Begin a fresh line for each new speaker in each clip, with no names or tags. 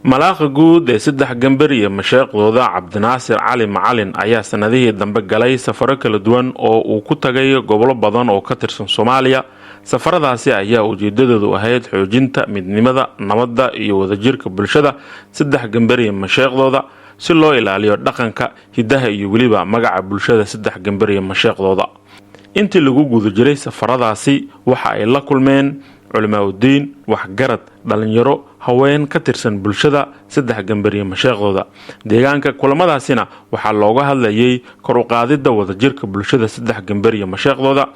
malaaqa guud ee saddex gambar iyo mashaayikhdooda Cabdinaasir Cali Macalin ayaa sanadihii dambe galay safaro kala duwan oo uu ku tagay gobolo badan oo ka tirsan Soomaaliya. safaradaasi ayaa ujeedadoodu ahayd xoojinta midnimada, nabadda iyo wadajirka bulshada saddex gambar iyo mashaayikhdooda si loo ilaaliyo dhaqanka, hidaha iyo waliba magaca bulshada saddex gambar iyo mashaayikhdooda. intii lagu guda jiray safaradaasi waxa ay la kulmeen culimaadudiin, waxgarad, dhalinyaro, haween ka tirsan bulshada saddex gambar iyo mashaayikhdooda. deegaanka kulamadaasina waxaa looga hadlayay kor u qaadida wadajirka bulshada saddex gambar iyo mashaayikhdooda,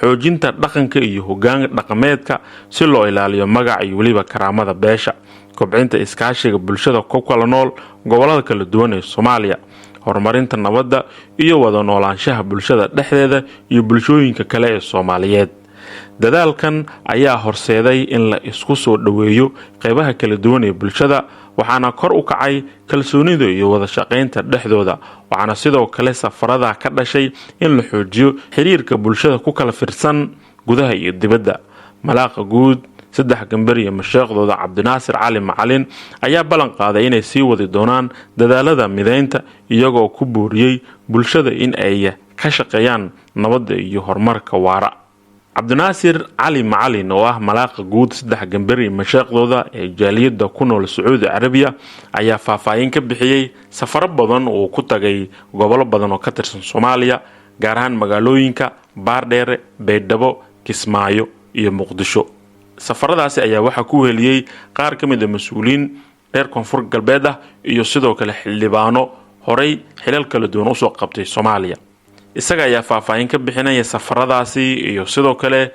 xoojinta dhaqanka iyo hoggaan dhaqameedka si loo ilaaliyo magaca iyo waliba karaamada beesha, kobcinta iskaashiga bulshada ku kala nool gobolada kala duwan ee Soomaaliya, horumarinta nabadda iyo wada noolaanshaha bulshada dhexdeeda iyo bulshooyinka kale ee Soomaaliyeed. dadaalkan ayaa horseeday in la isku soo dhaweeyo qaybaha kala duwan ee bulshada, waxaana kor u kacay kalsoonida iyo wada shaqaynta dhexdooda. waxaana sidoo kale safarada ka dhashay in la xoojiyo xiriirka bulshada ku kala firsan gudaha iyo dibadda. malaaqa guud saddex gambar iyo mashaayikhdooda Cabdinaasir Cali Macalin ayaa ballan qaaday inay sii wadi doonaan dadaalada mideynta, iyagoo ku booriyay bulshada in ay ka shaqeeyaan nabadda iyo horumarka waara. Cabdinaasir Cali Macalin oo ah malaaqa guud saddex gambar iyo mashaayikhdooda ee jaaliyadda ku nool Sacuudi Carabiya ayaa faahfaahin ka bixiyay safaro badan oo ku tagay gobolo badan oo ka tirsan Soomaaliya, gaar ahaan magaalooyinka Baardheere, Baydhabo, Kismaayo iyo Muqdisho. safaradaasi ayaa waxa ku heliyay qaar ka mid ah mas'uuliin reer Koonfur Galbeed ah iyo sidoo kale xildhibaano horey xilal kala duwan u soo qabtay Soomaaliya. isaga ayaa faahfaahin ka bixinaya safaradaasi iyo sidoo kale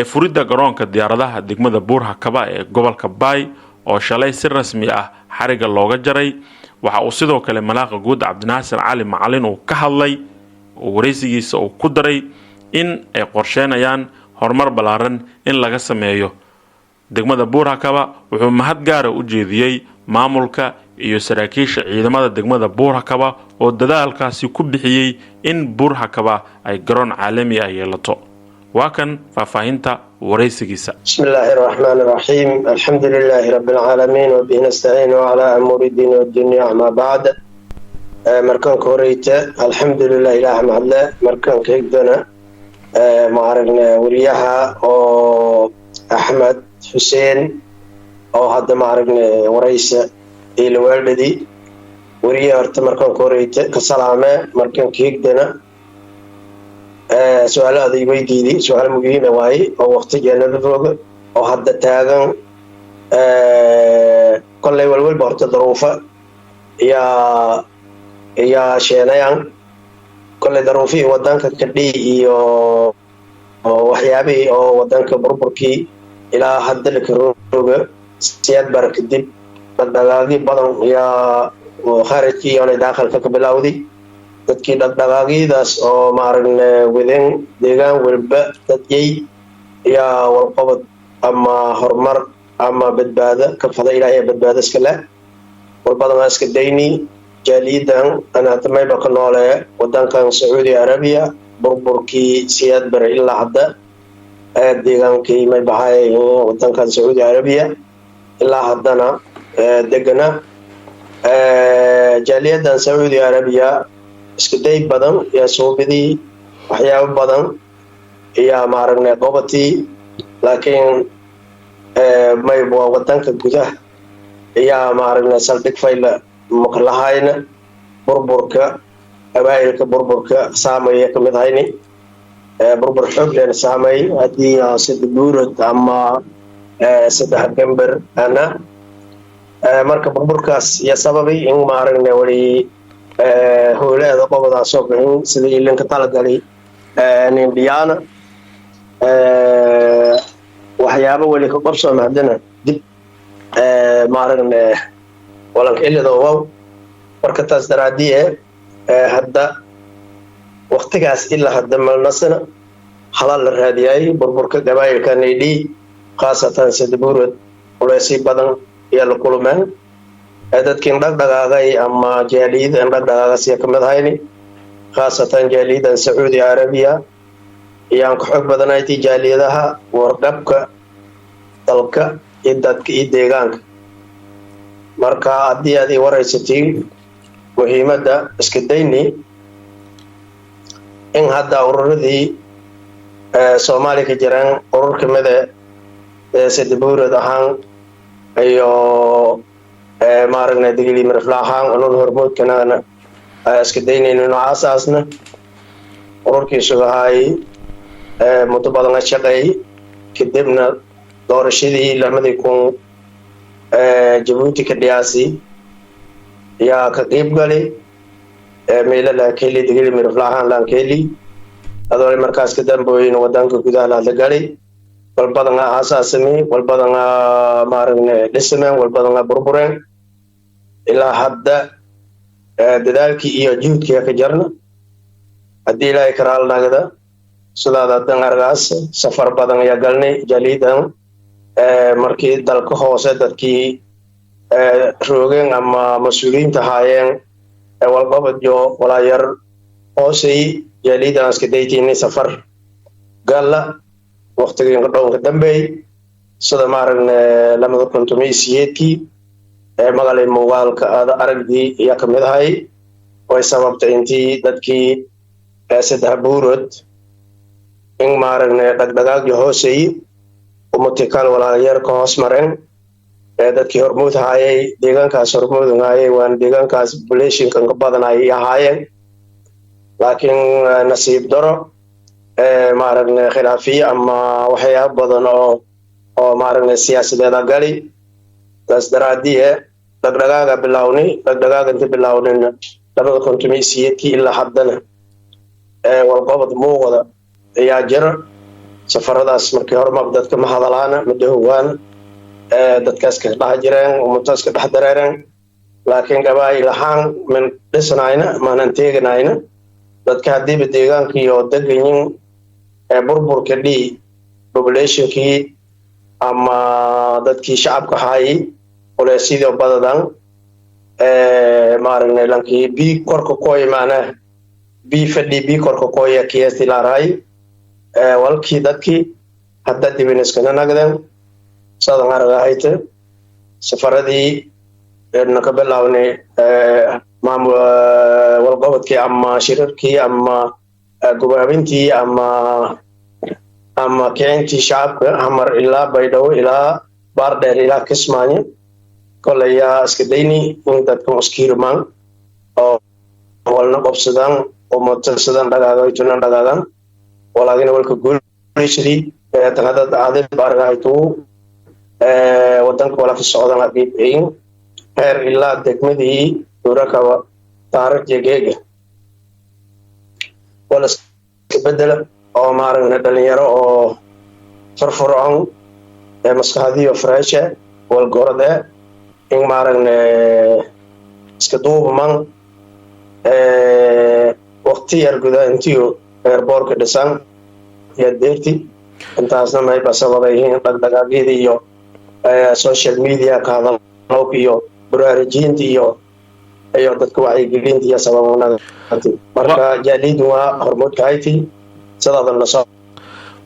furidda garoonka diyaaradaha degmada Buur-Hakaba ee gobolka Baay oo shalay si rasmi ah xariga looga jaray. waxa uu sidoo kale malaaqa guud Cabdinaasir Cali Macalin uu ka hadlay oo wareysigiisa uu ku daray in ay qorsheenayaan horumar balaaran in laga sameeyo degmada Buur-Hakaba. wuxuu mahad gaar ah u jeediyay maamulka iyo saraakiisha ciidamada degmada Buur-Hakaba oo dadaalkaasi ku bixiyay in Buur-Hakaba ay garoon caalami ah yeelato. waa kan faahfaahinta wareysigiisa.
bismillahir rahmanir rahim, alxamdulillahi rabbil aalamiin wa bihi nasta'iin ala amuri diin wa dunya amma ba'd. markan koreyta alxamdulillahi ilaah mahadle. markan kaygdana maaragna wariyaha oo Axmed Xuseen oo hadda maaragna wareysa ila waalidii wariyaha horta markan koreyta ka salaame. markan kaygdana su'aalaha ay weydiiyay su'aal muhiim ah waay oo waqtigeena jooga oo hadda taagan kolley walwalba horta daruufa yaa sheenayaan kolley daruufii wadanka kadhii iyo waxyaabihii oo wadanka burburkii ilaa hadda la karooga siyaad bar kadib dhaqdhaqaaqyo badan yaa khaarajkii iyo daaqalka ka bilowday. dadkii dhaqdhaqaaqyadaas oo maaragna wadan deegaan walba dadyay yaa walqabad ama horumar ama badbaado ka fada ilaahay badbaado iska leh. walbadan iska dayni jaaliyadan ana tamayba ka noole wadankan Sacuudi Carabiya burburkii siyaad bar ilaa hadda deegaankii may baxay wadankan Sacuudi Carabiya ilaa haddana degana jaaliyadan Sacuudi Carabiya iska day badan yaa soobidii waxyaabo badan yaa maaragna qobatii, laakiin may wadanka gudaha yaa maaragna saldhig fayla maqlahayna burburka abaayilka burburka saameeya ka mid hayni burbur xoog leh saameey haddii sida buurad ama saddex gambar ana marka burburkaas yaa sababay in maaragna wali howlaha qobada soo bixin sida ilinka talagalay Indiana waxyaabo wali ka qabso maadana dib maaragna walanka ilaa wow. marka taas daraadii hadda waqtigaas ilaa hadda malnasana halal la raadiyay burburka gabaayilka needii qaasatan sida buurad uleysay badan iyo la kulmaan dadkii dhaqdhaqaaqay ama jaaliyada dhaqdhaqaaqay ka mid hayni khaasatan jaaliyadan Sacuudi Carabiya iyaan ka xog badanayd jaaliyadaha warqabka dalka iyo dadka iyo deegaanka marka haddii aad ii waraysatiin muhiimadda iska dayni in hadda ururadii Soomaaliya ka jiraan urur kamid ah sida buurad ahaan iyo maaragna digli marfla ahaan oo hormoodkana iska daynayno noocaasna ururkiisu ahay muddo badan la shaqeeyay kadibna doorashadii lamadii kun Jabuuti ka dhiyaasi yaa ka qayb galay meelo la keli digli marfla ahaan la keli adoo markaas ka dambeeyay wadanka gudaha la galay walbadan aasaasmi walbadan maaragna dhismeen walbadan burbureen ilaa hadda dadaalkii iyo juhudkii ka jarna haddii ilaahay karaal nagada sidaada dan argaas safar badan ayaa galnay jaliidan markii dalka hoose dadkii roogeen ama mas'uuliyiinta haayeen walqabadyo walaayar hoosay jaliidan iska daytiinay safar gala waqtigan dhowr dambeey sida maaragna lamada kontumeysiyadkii magalay muuqaalka aragdii ayaa kamid ahay way sababtay intii dadkii saddex buurod in maaragna dhagdhagaagii hoosay umatical walaayar ka hoos mareen dadkii hormuud haayay deegaankaas hormuud haayay waan deegaankaas population kan ka badan ay ahaayeen laakiin nasiib daro maaragna khilaafiye ama waxyaabo badan oo maaragna siyaasadeed gali taas daraadii dhagdhagaaga inta bilawnayna labada kontumeysiyadkii ilaa haddana walqabad muuqda ayaa jira safaradaas markii hore dadka ma hadalaana ma dhawaan dadkaas ka dhex jireen ummaddaas ka dhex dareereen laakiin gabaayil ahaan min dhisnayna maanan teeganayna dadka hadiiba deegaanka iyo deganyin burburka dhii populationkii ama dadkii shacabka haayay sidoo badadan maaragna lankii bi korka kooy maana bi fadhi bi korka kooy kiyaasti laaray walkii dadkii hadda dibiniskana nagdan sadan aragayte safaradii naka bilawnay maamul walqabadkii ama shirarkii ama gubaabintii ama keentii shacabka hamar ilaa baydhabo ilaa baardheer ilaa kismaayo kolaya iska dayni in dadka muskiirmaan oo walna qobsadaan oo mutasadan dhagaagan walaagina walka guulishadii tanadad aadil baargaytu wadanka wala ka socdaan abiibayn heer ilaa degmadii durakaba taariikh jegeega wala bedela oo maaragna dhalinyaro oo farfurcoon maskaxdiyo fresh wal gorode in maaragna iska duubman waqti yar gudaa intiyo airportka dhisan iyo deerti intaasna mayba sababayeen dhagdhagaagidii iyo social media ka hadalka iyo baraarujinta iyo dadka wacyigelinta iyo sababnada marka jaliidu waa hormuudka hayti sidaada la soo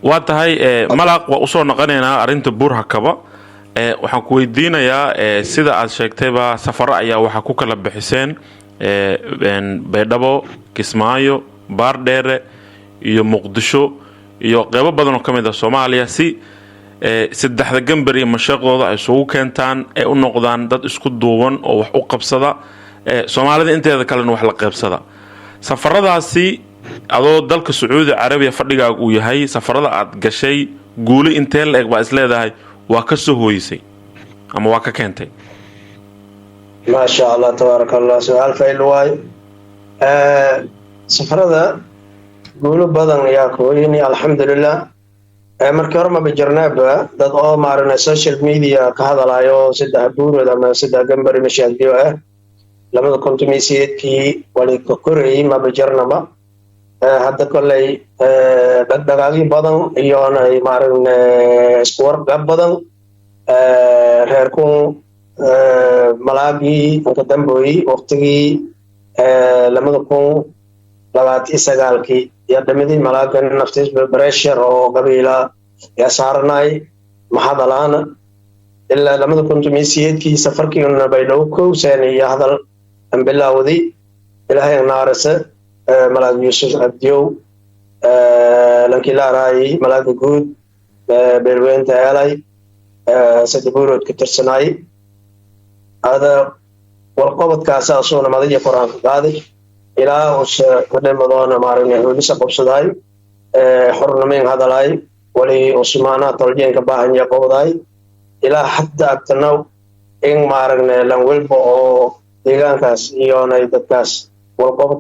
waa tahay malaq waa usoo noqonaynaa arrinta Buur-Hakaba waxaan ku weydiinayaa sida aad sheegtayba safar ayaa waxa ku kala bixiseen Baydhabo Kismaayo Baardheere iyo Muqdisho iyo qaybo badan oo kamid ah Soomaaliya si saddexda gambar iyo mashaqooda ay isugu keentaan ee u noqdaan dad isku duuban oo wax u qabsada Soomaalida inteeda kale wax la qaybsada safaradaasi adoo dalka Sacuudi Carabiya fadhigaagu uu yahay safarada aad gashay guuli intee la eg baa isleedahay waa ka soo hooysay ama waa ka keentay
ما شاء الله تبارك الله سؤال فايل واي سفرده قولوا بدن يا كويني الحمد لله markii hore ma bijirnaaba dad oo maarna social media ka hadalaayo saddex buur ama saddex gambar mashaadiyo lamada kontumeysiyadkii wali ka koreeyay ma bijirnaba hadda kolay dhagdhagaagi badan iyo ay maarna isku warqab badan reerkun malaagii ka dambeeyay waqtigii 2029 ya dhamadii malaagan naftiis pressure oo qabiila ya saarnay maxadalaana ilaa 2008 safarkiina baydhabo kowsaan iyo hadal aan bilaawday ilaahay naarasa malaag yuusuf abdiyow lankilaaraay malaaga guud beelweynta eelay sadabuurood ka tirsanay hada walqabadkaas asuuna madaja quraanka qaaday ilaa udhamadoona maaragna hoolisa qabsaday xornamayn hadalay wali usmaana toljeenka baahanya qowday ilaa hatta agtanaw in maaragna lan walba oo deegaankaas iyo dadkaas walqabad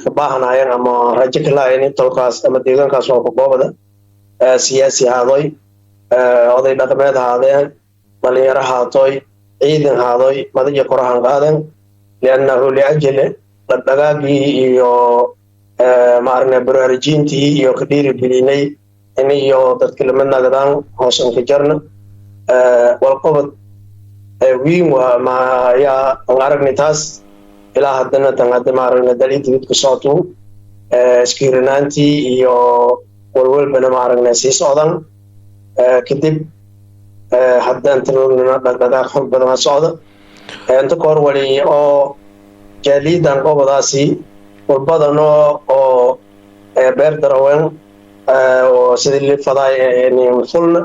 ka baahanayaan ama rajo ka lahayn tolkaas ama deegaankaas oo ku qoobada siyaasi haadoy oday dhaqameed haadeen dhalinyaro haatoy ciidan haadoy madaja qorahan qaadan liannahu liajli dhagaagii iyo maaragna baraarujintii iyo ka dhiirigelinay in iyo dadka lama nagadaan hoosan ka jarna walqabad wiin waa ma yaa aragni taas ilaa haddana tan hadda maaragna dalidii midka sootu iskiirinaantii iyo walwalbana maaragna sii socdan kadib haddaan tarognana dhaqdhaqaaq xog badan socda inta kahor wali oo jaaliidan qobadaasi walbadan oo beer darawen oo sidii lifaday fulna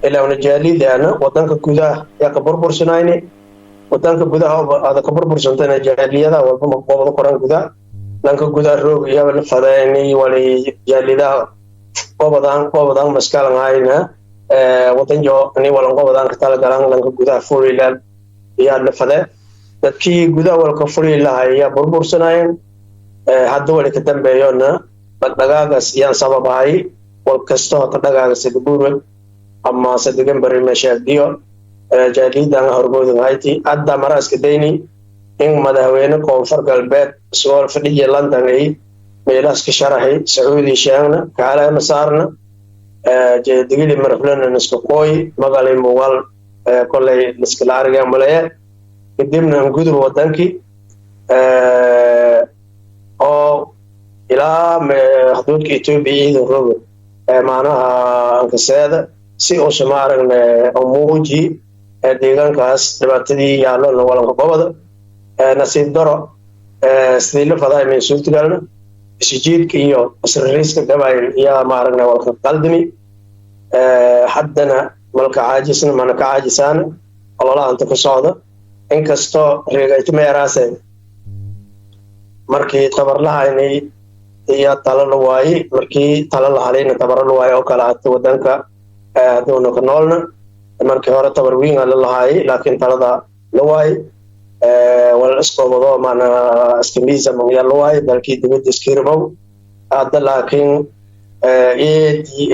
ilaa una jaaliidana wadanka gudaha yaa ka burbursanayni wadanka gudaha ada ka burbursantana jaaliyada walba ma qobada qoran gudaha lanka gudaha roog yaa la fadayni wali jaalidaha qobadan maskalan hayna wadan jo ni walan qobadan ka tala galan lanka gudaha fulilan yaa la faday dadkii gudaha walka fuli lahaa yaa burbursanayeen hadda wali ka dambeeyona dhaqdhaqaaqaas yaan sababahay wal kastoo ka dhaqaaqa sida buurwed ama sadigan bari meeshaadiyo jaaliidan hormoodan hayti hadda maraaska dayni in madaxweyne koonfur galbeed soo fadhiya London ay meelaas ka sharaxay Sacuudi sheegna kaalana saarna digili marflana isku qooy magaalay muwal kolay iska laariga malaya kadibna gudub wadankii oo ilaa xuduudka Itoobiya iyo rogo maanaha ankaseeda si oo samaaragna umuuji deegaankaas dhibaatadii yaallo walanka qobada nasiib daro sidii la faday min suurtagalna isjiidka iyo asriiska gabayl yaa maaragna walka qaldimi haddana malka caajisna mana ka caajisaan ololaha inta ka socda inkastoo reegayta meeraasay markii tabar lahaynay iyo talo la waayay markii talo la halayna tabar la waayay oo kala aad wadanka adoona ka noolna markii hore tabar weyn la lahaayay laakiin talada la waayay wal isqoobado maana iskimiisa ma la waayay dalkii dibadda iskirbow hadda laakiin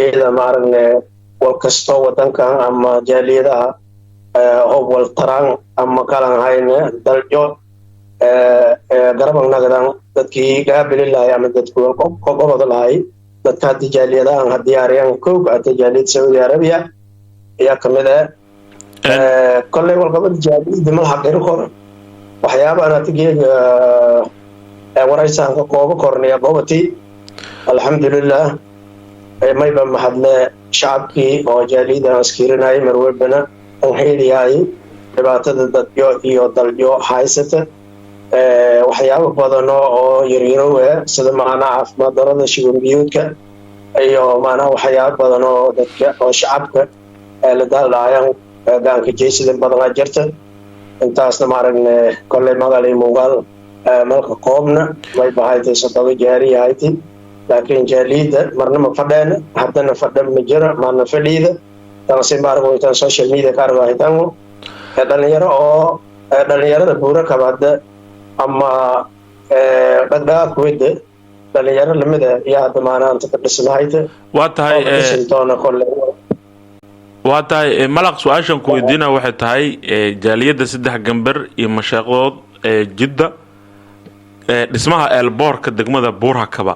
eeda maaragna wal kasto wadankan ama jaaliyadaha oo wal taraan ama kalan hayna daljo garabang nagadan dadkii gaabili lahay ama dadku qobada lahay dadka tijaaliyadahan haddii aryan koog tijaaliyad Saudi Arabia ayaa kamid kolley walqabad jaaliyada ma xaqir kor waxyaaba ana tigeega waraysan ka koobo kornaya qobati alxamdulillah mayba mahadle shacabkii oo jaaliyada askirinay marwalbana aan heeliyay dhibaatada dadyo iyo daljo haysata waxyaabo badan oo yaryaro sida maana caafimaad darada shigan biyuudka iyo maana waxyaabo badan oo dadka oo shacabka la daalayaan gaanka jeesidan badan jirta intaasna maaragna kolley magaalay muuqaal malka qoobna way bahayd sadaba jaariya hayti laakiin jaaliyada marna ma fadheen haddana fadhan ma jira maana fadhiida taasi maaragna inta social media ka argahaytan dhalinyarada buura kabada ama dhaqdhaqaaq wada dhalinyaro lamida yaa hadda maanaanta ka dhisnahayta
waa tahay malaq su-aashan ku weydiina waxay tahay jaaliyadda 3 gambar iyo mashaaqdood jidda dhismaha eelboorka degmada buurhakaba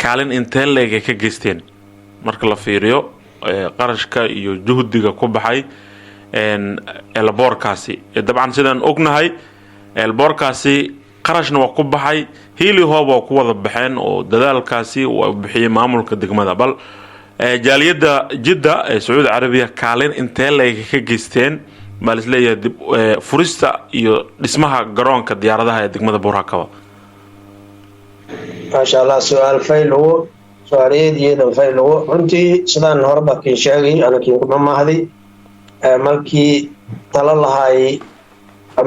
kaalin inteen leeg ka geysteen marka la fiiriyo qarashka iyo juhdiga ku baxay eelboorkaasi dabcan sidaan ognahay eelboorkaasi qarashna waa ku baxay hiili hoob waa ku wada baxeen oo dadaalkaasi waa bixiyay maamulka degmada bal jaaliyadda jidda ee sacuudi carabiya kaalin intee leeg ka geysteen baa isleeyahay dib furista iyo dhismaha garoonka diyaaradaha ee degmada Buur-Hakaba
maasha Allah su'aal faylo su'aaleediyada faylo runtii sidaan horba ka sheegay anakiin kuma mahdi markii tala lahaay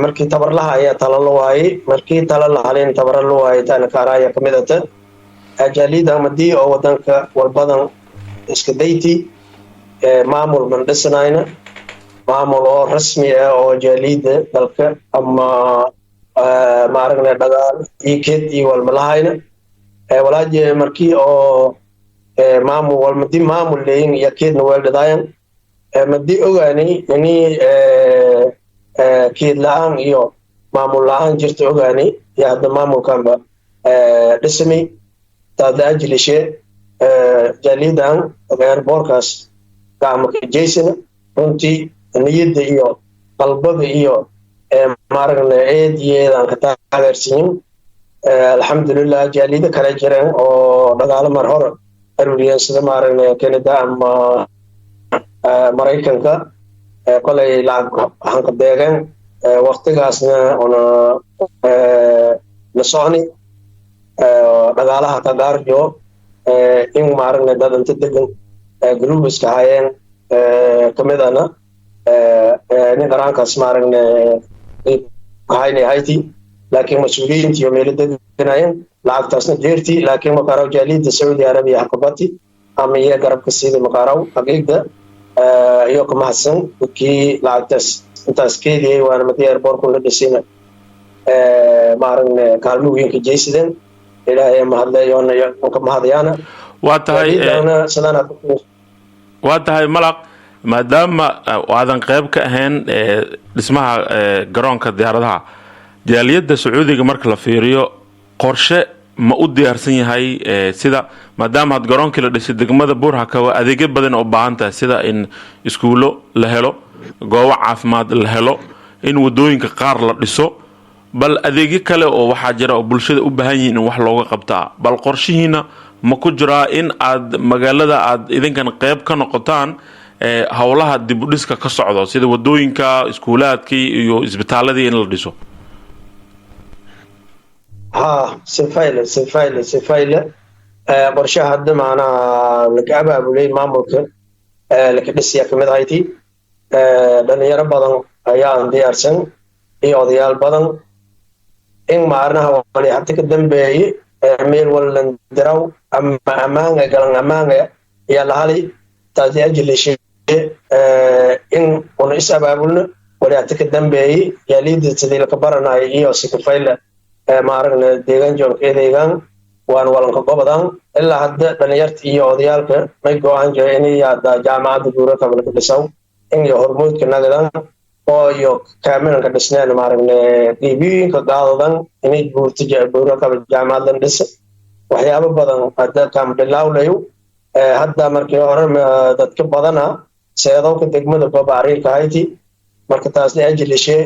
markii tabar lahaay tala lahaay markii tala lahayn tabar lahaay tan kaaraya kamidata jaaliyadda madii oo wadanka walbadan iska dayti maamul man dhisnayna maamul oo rasmi ah oo jaaliyadda dalka ama maaragna dagaal ikid iyo walmalahayna walaaje markii oo maamul walmadi maamul leeyin yakeedna weeldadayan madii ogaanay ini keed la'aan iyo maamul la'aan jirta ogaanay yaa hadda maamulkanba dhismi taada ajlishe jaaliyaddan airportkaas gacmaka jeysana runtii niyadda iyo qalbada iyo maaragna eediyeedan ka taageersiin alxamdulillah jaaliyada kale jireen oo dhagaalo mar hore aruriyeen sida maaragna Canada ama Maraykanka kolay lacag hanka deegan waqtigaasna ona la soconi dhagaalaha ka gaarjo in maaragna dad inta degan groups ka hayeen kamidana nin qarankaas maaragna hayne hayti laakiin mas'uuliyiinta iyo meelo deganayeen lacagtaasna jeerti laakiin maqaraw jaaliyadda Saudi Arabia hakabati ama iyo garabka sida maqaraw haqiiqda iyo kuma hasan kii lacagtaas intaas keediyay waana madii airport la dhisina maaragna kaalmooyinka jeysideen ilaahay ma hadlayoona ka mahadayana
waa tahay malaq maadaama aadan qayb ka ahayn dhismaha garoonka diyaaradaha jaaliyadda Sacuudiga marka la fiiriyo qorshe ma u diyaarsan yahay sida maadaama had garoonkii la dhisay degmada Buur-Hakaba adeegyo badan oo baahan tahay sida in iskuulo la helo goobo caafimaad la helo in wadooyinka qaar la dhiso bal adeegyo kale oo waxa jira oo bulshada u baahan yihiin in wax looga qabtaa bal qorshihiina ma ku jiraa in aad magaalada aad idinkan qayb ka noqotaan hawlaha dib u dhiska ka socdo sida wadooyinka iskuulaadkii iyo isbitaaladii in la dhiso
سفايلة qorshaha hadda macnaha laga abaabulay maamulka laka dhisiya kamid ahayti dhalinyaro badan ayaan diyaarsan iyo odayaal badan in maarnaha wali hadda ka dambeeyay meel wallan diraw ama amaanga galan amaanga ya lahali taasi ajlishay in uu is abaabulno wali hadda ka dambeeyay yaalida sidii la baranay iyo sifayla maaragna deegaan joogkeedeegan waan walanka gobodan ilaa hadda dhalinyarta iyo odayaalka may go'aan jiray inay yaada jaamacadda Buur-Hakaba ka dhisaw in iyo hormuudka nagadan oo iyo kaamilanka dhisnaan maaragna qiibiinka qaadadan inay Buur-Hakaba jaamacaddan dhisa waxyaabo badan hadda kam bilawlayo hadda markii hore dadka badana seedowka degmada Babaariirka hayti marka taas la ajlishay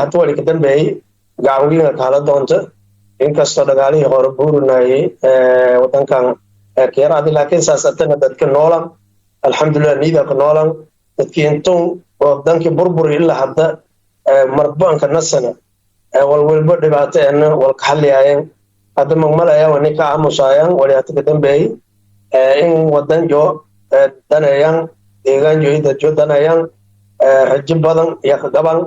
hadda wali ka dambeeyay gaawina kala doonta inkastoo dhagaalihii hore buurinayay wadankan keeraadi laakiin saasatana dadka noolan alxamdulillah niidaka noolan dadkii intuu wadankii burbur ilaa hadda marbaanka nasana walwalba dhibaateena walka xaliyayeen hadda magmalaya wani ka aamusayaan wali hadda ka dambeeyay in wadan jo danayaan deegaan jo dadjo danayaan rajo badan iyo ka gaban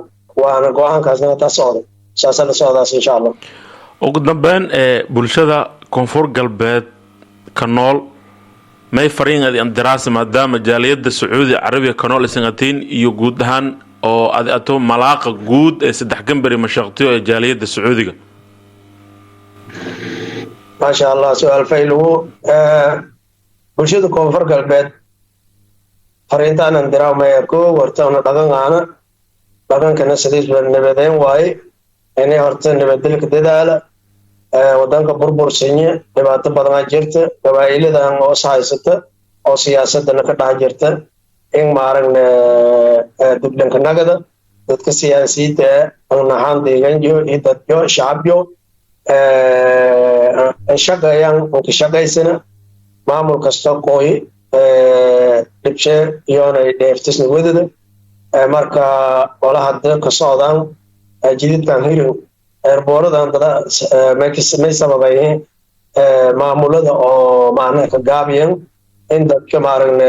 waana go'aankaasna taa socday saasana socdaas insha Allah
ugu dambeyn bulshada koonfur galbeed ka nool may fariinadi aan daraasa maadaama jaaliyadda Sacuudi Carabiya ka nool isagatiin iyo guud ahaan oo ato malaaqa guud ee saddex gambari mashaqtiyo ee jaaliyadda Sacuudiga
ma sha Allah su'aal faylu bulshada koonfur galbeed fariintaan aan diraamay ko wartaana dhaqankana sidiis nabadeen waaye inay horta nabadgelka dadaala wadanka burbursinya dhibaato badan jirta qabaa'ilada oo sahaysata oo siyaasadana ka dhax jirta in maaragna diblanka nagada dadka siyaasiyiinta aan ahaan deegaanyo iyo dadyo shacabyo shaqayaan oo ka shaqaysana maamul kasta qooyi dhibshe iyoonay dheeftisna wadada marka wala hadda ka socdaan jididkan hirin eerbooladan dada may sababayeen maamulada oo macnaha ka gaabiyeen in dadka maaragna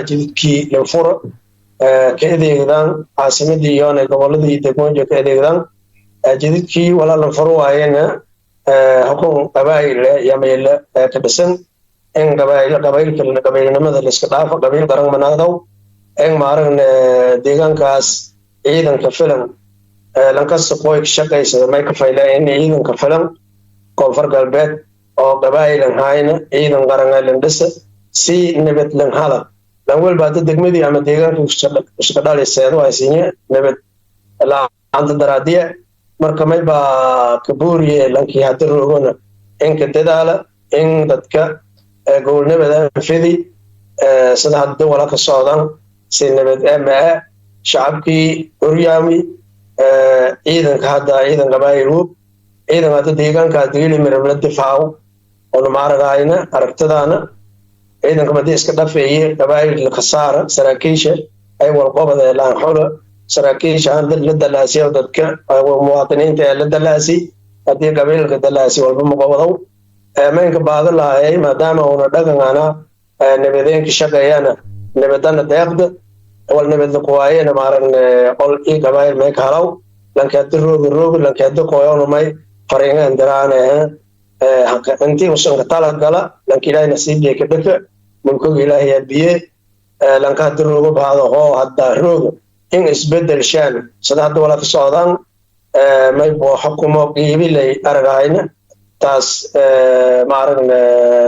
jididkii linfuro ka adeegdaan caasimadii iyoonay goboladii iyo degmooyinka ka adeegdaan jididkii wala linfuro waayena xukun qabaa'il yamayla ka dhisan in qabaylnimada laiska dhaafo qabiil garan manaadaw in maaragna deegaankaas ciidanka filan lankasta qoy ka shaqaysada may ka fayleen in ciidanka filan koonfur galbeed oo qabaa'ilan hayna ciidan qarangalan dhisa si nabad lan hala lan walba hadda degmadii ama deegaanka iska dhaliseedo aysiinye nabad la'aanta daraadiye marka may baa ka buuriye lankii hadda roogona inka dadaala in dadka gobolnimada fidi sida hadda wala ka socdaan si nabad ama shacabkii uryaami ciidanka hadda ciidan qabaa'ilu ciidan hadda deegaanka digili mirab la difaaco oo maaragayna aragtadaana ciidanka madii iska dhafeeye qabaa'il ka saara saraakiisha ay walqobada laan xolo saraakiisha aan dad la dalaasiyo dadka muwaadiniinta ee la dalaasi haddii qabiilka dalaasi walba muqobadow maynka baada lahaayay maadaama uuna dhaqanana nabadeenka shaqeeyana nabadana deeqda wal nabadda kuwaayena maaragna qol ii qabaa'il may ka halaw lankaada roogi lankaada qoyoona may fariingaan diraane intii usanka tala gala lanka ilaahay nasiibiyay ka dhaka mulkoga ilaahay biye lanka hadda roogo baado hoo hadda rooga in isbedel shaan sida hadda wala ka socdaan may boo xukumo qiibilay aragayna taas maaragna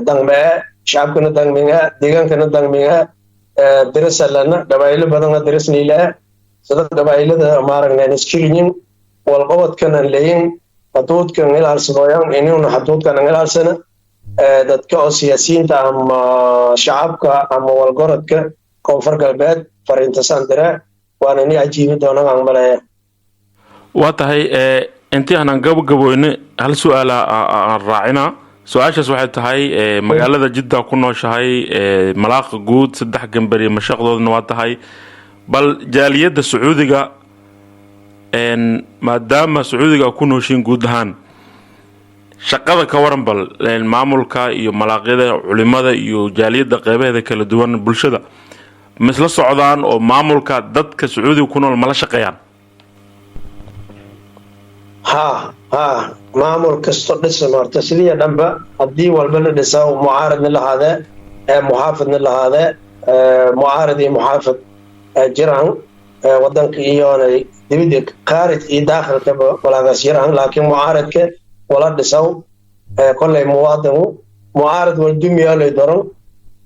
dangmee shacabkana dangminga deegaankana dangminga dirasalana qabaa'ilo badan dirisniilaa sida qabaa'ilada maaragna iskiriyin walqobadkana leeyin xuduudkan ilaalsadooyan inuuna xuduudkan ilaalsana dadka oo siyaasiyiinta ama shacabka ama walgorodka koonfur galbeed fariintasaan dira waana ni cajiibi doonaan aan maleeya
waa tahay intii aanan gabagaboyne hal su-aal aan raacina su-aashaas waxay tahay magaalada jidda ku nooshahay malaaqa guud 3 gambari mashaqdoodna waa tahay bal jaaliyadda sacuudiga maadaama sacuudiga ku nooshiin guud ahaan shaqada ka waran bal maamulka iyo malaaqyada culimada iyo jaaliyadda qeybaheeda kala duwan bulshada misla socdaan oo maamulka dadka sacuudiga ku nool mala shaqeeyaan
ha maamul kasto dhisan horta sidii dhanba haddii walba la dhisaa mucaaradna lahaadee muxaafidna lahaadee mucaarad iyo muxaafid jiraan wadanka iyoonay dibida khaarij iyo daakhilkaba walaagaas jiraan laakiin mucaaradka wala dhisaw kolley muwaadinu mucaarad waldumiya lay doran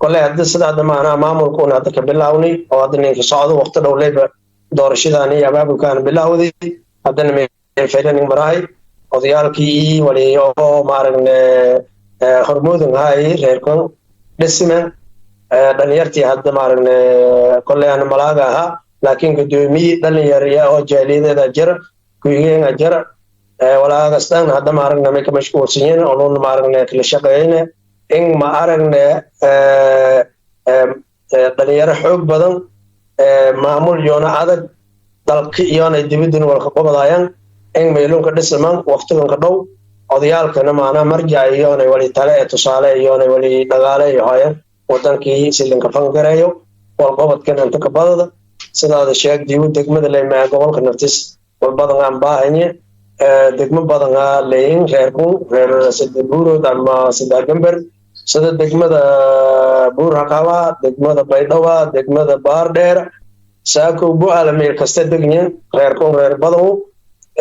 kolley hadda sida hadda maanaa maamulkuuna hadda ka bilaawni oo hadda ninka socdo waqti dhow leyba doorashadan iyo abaabulkaan bilaawday haddana faydaning marahay odayaalkii waliyo oo maaragna hormuudin hay reerkan dhisiman dhalinyartii hadda maaragna kolley aan malaaga ahaa laakiin gudoomiye dhalinyaraya oo jaaliyadeeda jira kuyigeena jira walaagastan hadda maaragna may ka mashquulsan yihiin oon maaragna kala shaqeeyna in ma aragna dhalinyaro xoog badan maamul yoona adag dalka iyoona dibadin walka qobadayaan in meelunka dhisaman waqtiganka dhow odayaalkana maanaa marjac iyoona wali tale ee tusaale iyoona wali dhagaale iyo hooyan wadankii silinka fangareeyo walqobadkana inta ka badada sidaada sheegdiigu degmada leymaa gobolka naftis walbadan aan baahanye degmo badan aa leeyin reer sida buurood ama sida gambar sida degmada buur hakawa degmada baydhawa degmada baardheer saako bu'aala meel kasta degnyeen reerkun reer badan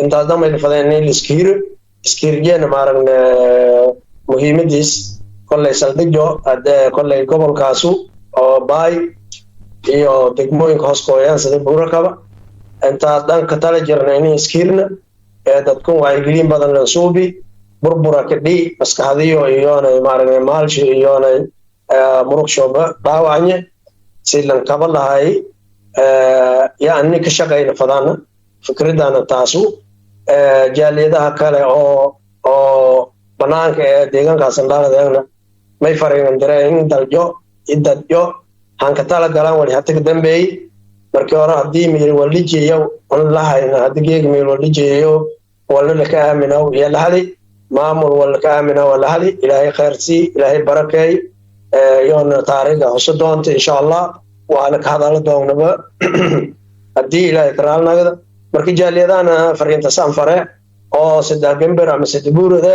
intaas dhamayl fadeen iskiirjeena maaragna muhiimadiis kolley saldhijo hadee kolley gobolkaasu oo baay iyo degmooyinka hoos kooyaan sida buurakaba intaas dhanka tala jirna inay iskiirna dadkun wacyigelin badan la suubi burbura kadhi maskaxdiyo iyoonay maaragna maalshi iyoonay murugshoba dhaawacnye si lan kaba lahay yani ka shaqayna fadaana fikradana taasu jaaliyadaha kale oo banaanka ee deegaankaasan dhaaladeegna may fariin diray in daljo idadjo hanka tala galan wali hatta ka dambeeyay markii hore hadii meel walijiyo on lahayna hadii geeg meel walijiyo wala la ka aamino ya lahali maamul wala ka aamino wala hali ilaahay khayrsi ilaahay barakay yoona taariikhda hoos doonta insha Allah waana ka hadal doonaba hadii ilaahay karaalnagada markii jaaliyadana fariinta sanfare oo saddex gambar ama saddex buurada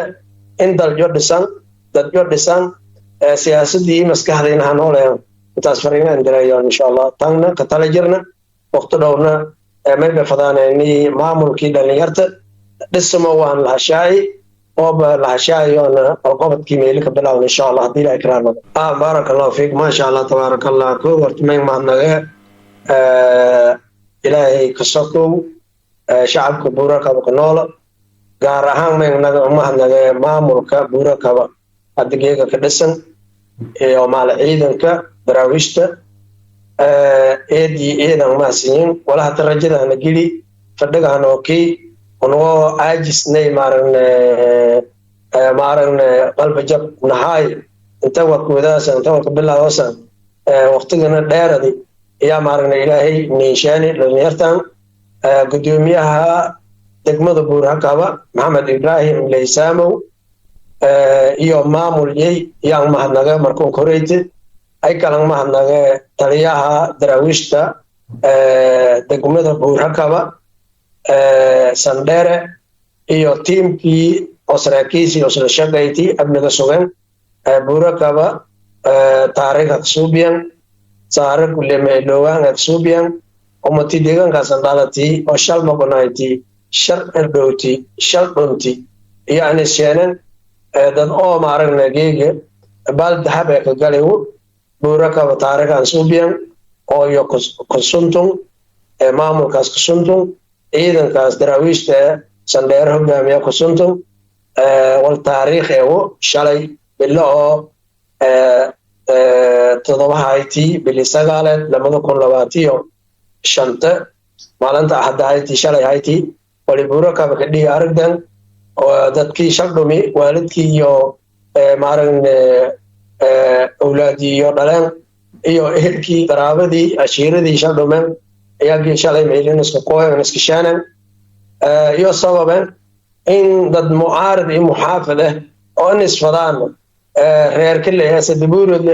in daljo dhisan siyaasadii maskaxdayna aan hooleeyo intaas fariinaan dirayo insha Allah taana ka tala jirna waqti dhowrna may bafadaanayni maamulkii dhalinyarta dhismo waan la hashaay oo la hashaayoona qodobkii meel ka bilaawna insha Allah hadii ilaahay karaamada barakallahu fiik ma sha Allah tabarakallah ku wartmay maadnaga ilaahay ka sokow shacabka buurakaba ku nool gaar ahaan meegnaga umahnaga maamulka buurakaba adigeega ka dhisan ee maal ciidanka daraawiishta eedan maasiin walaha tarajada gili fadhigaan oo kii oo aajisnay maaran qalbi jab nahay inta waqtidaas inta ka bilaawsan waqtigana dheeradi ya maaran ilaahay niishaani dhalinyartan gudoomiyaha degmada buurakaba Maxamed Ibrahim Leysamo iyo maamuliyay yaan mahadnaga markuu koreeyay ay kala mahadnaga taliyaha daraawiishta degmada buurakaba Sandere iyo teamkii oo saraakiisii oo soo shaqeeyay amniga sugan buurakaba taariikhda suubiyan saare kulle meelowaan suubiyan umati deegaankaas dhalatay oo shal maqnaaytay shar dhowti shal dhunti yani sheenan dad oo maaragna geega bal dahab ka galeeyo buurakaba taariikhda suubiyan oo iyo kusuntum maamulkaas kusuntum ciidankaas daraawiishta Sandere hogaamiya kusuntum wal taariikh ee shalay bilaa todobahayti bilisagaaleed 2025 maalinta ahadayti shalay hayti wali buurakaba ka dhigi aragdan oo dadkii shaqdumi waalidkii iyo maaragna awlaadii iyo dhaleen iyo ehelkii qaraabadii ashiiradii shaqdumen ayaa shalay meelin isku qooyan isku shaanan iyo sababan in dad mucaarad iyo muxaafid ah oo nisfadaan reer kale sadbuurad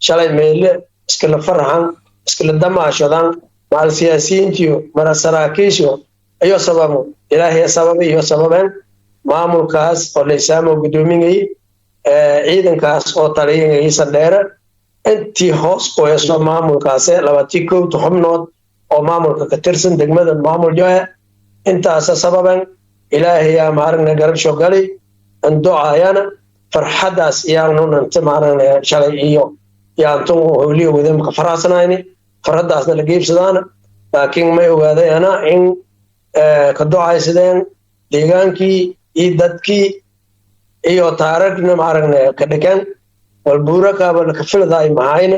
shalay meel iskala farxan iskala damaashadan maal siyaasiyiintiyo marasaraakiisho iyo sababo ilaahay sabab iyo sababan maamulkaas oo Leysamo gudoominay ciidankaas oo taliyay Sandere intii hoos qoyso maamulkaas 21 xubnood oo maamulka ka tirsan degmada maamul jooga intaas sababan ilaahay ya maarna garab shogali an ducaayana farxadaas iyaanu inta maarna shalay iyo yaantu howliyo wadam ka faraasanayn farxadaasna la geebsadana laakiin ma ogaadayna in ka ducaaysadeen deegaankii iyo dadkii iyo taariikhna maarna ka dhigan wal buurakaba ka filday mahayna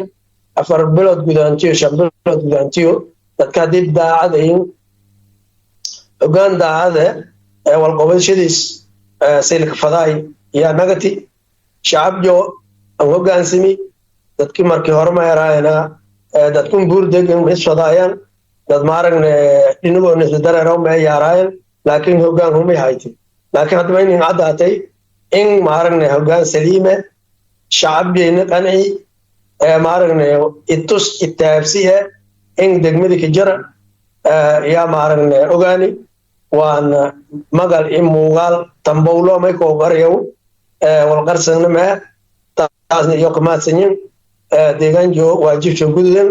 afar bilood gudaantiyo shan bilood gudaantiyo dadka dib daacadayn ogaan daacada wal qobashadiis silka faday ya nagati shacabjo aan hogaansimi dadkii markii hore ma yaraayna dadkun buurdegan isfadayaan dad maaragna dhinagoona dareero ma yaraayan laakiin hogaan huma hayti laakiin hadba in cadaatay in maaragna hogaan saliime shacabjeena qanci maaragna itus itaabsiya in degmada ka jara ya maaragna ogaani waan magal in muuqaal tambowlo may ko qariyo wal qarsan ma taasna iyo kamaadsanyin deegaan joo waajib gudan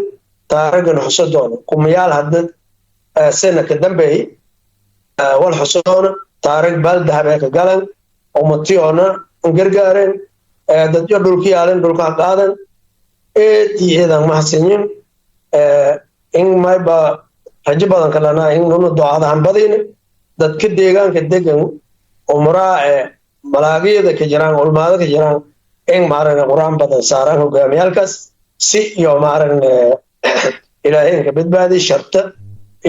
taariikhdan xusuudoon kumayaal hadda sano ka dambeey wal xusuudoon taariikh bal dahab ka galan oo matiyoona gargaareen dad iyo dhulkii aalan dhulka qaadan tiidan mahsanyin in mayba rajo badan kalena in uu ducadan badin dadka deegaanka degan oo maraae malaagiyada ka jiraan ulmaada ka jiraan in maarana quraan badan saaran hogaamiyalkaas si iyo maarana ilaahay ka badbaadi sharta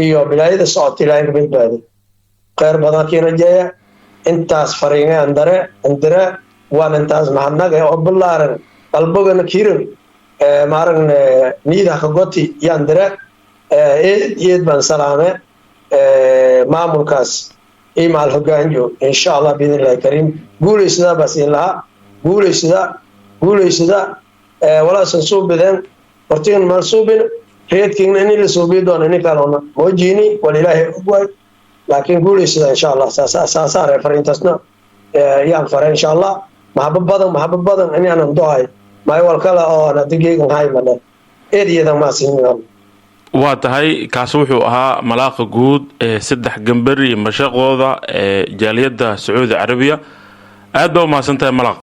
iyo bilaayada socod ilaahay ka badbaadi qeyr badan kiina jeeya intaas fariinay andare waan intaas mahadnaga oo ballaaran qalbogana kiran maaran niida khagoti yandira eed baan salaame maamulkaas imaal hogaanjo insha Allah biidhnillaahi kariim guuleysada basin laha guuleysada wala sansuubideen hortiin mansuubin reedkiina in la suubiyo doon in kala moojini walilaahi ogway laakiin guuleysada insha Allah saasa referentasna yaan fara insha Allah maxabad badan in aan dohay may wal kala oo nadigeegan haymada eediyada ma siinayaan
waa tahay kaas wuxuu ahaa malaaqa guud ee saddex gambar iyo mashaqooda ee jaaliyada Sacuudi Carabiya aad baa u mahadsantahay malaaq